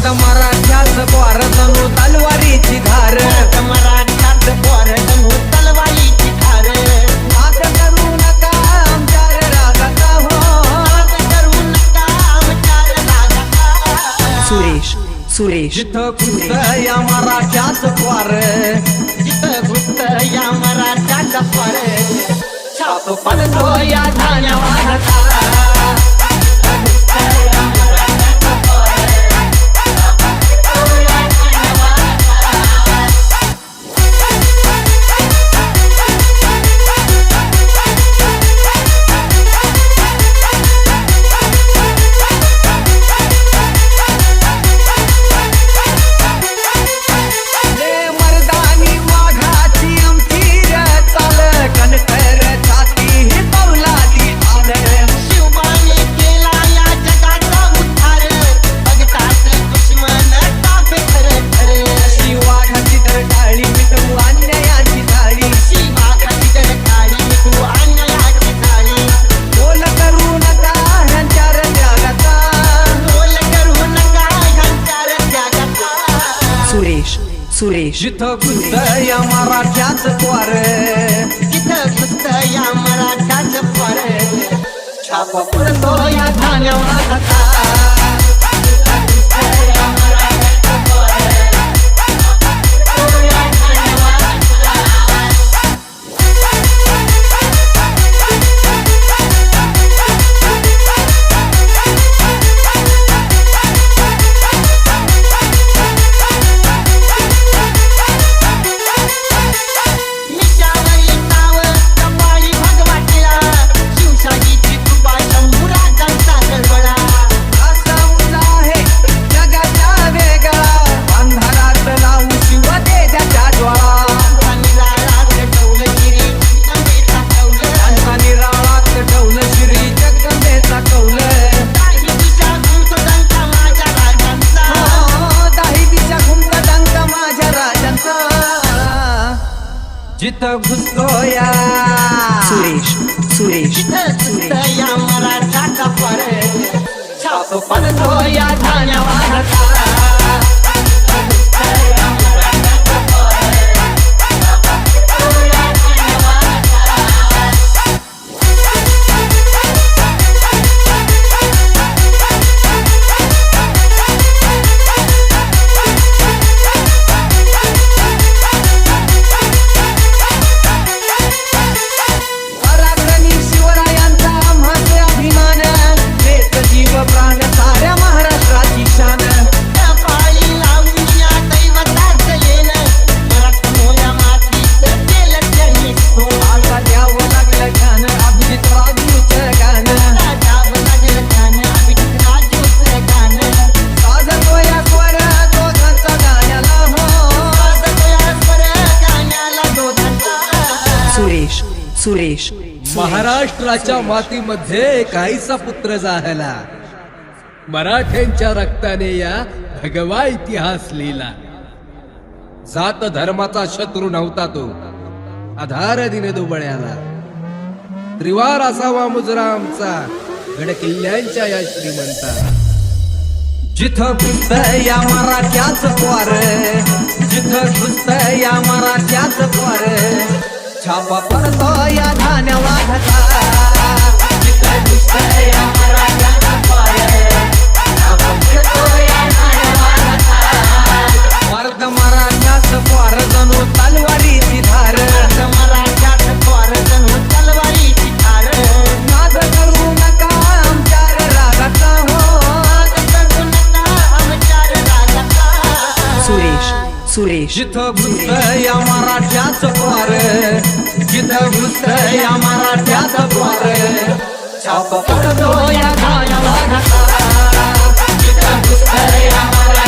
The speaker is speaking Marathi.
मर्द मराठ्याच पोर जणू तलवारीची धार मराठ्यात पोर जणू तलवारीची धार माग करू नका आमच्यार रागाचा हो करू नका आमच्यार रागाचा सुरेश जिथं खुस्त या मराठ्याच पोर जिथं घुसत या मराठ्याचा पोर छाप पडतो या धान्या वाहता सुरेश जिथं खुस्त या मराठ्याच पोर जिथं घुसत या मराठ्याचा पोर छाप पडतो या धान्या वाहता जिथं घुसतो या सुरेश या मराठ्याचा पोर छाप पडतो या धान्या वाहता सुरेश महाराष्ट्राच्या मातीमध्ये काहीसा पुत्र जाहला मराठ्यांच्या रक्ताने या भगवा इतिहास लिहिला जात धर्माचा शत्रू नव्हता तो आधार दिन दुबळ्याला त्रिवार असावा मुजरा आमचा गड किल्ल्यांच्या या श्रीमंता जिथं घुसत या मराठ्याच पोर जिथं घुसत या मराठ्याच पोर छापा पडतो या धान्या वाहता जिथं घुसत या मराठ्याचा पोर छापा पडतो या धान्या वाहता मर्द मराठ्याच पोर जणू तलवारीची धार मराठ्यात पोर जणू तलवारीची धार नाद करू नका आमच्यार रागाचा हो करू नका आमच्यार रागाचा सुरेश जिथं घुसत या मराठ्याच पोर जिथं घुसत या मराठ्याच पोर छाप पडतो या धान्या वाहता जिथं घुसत या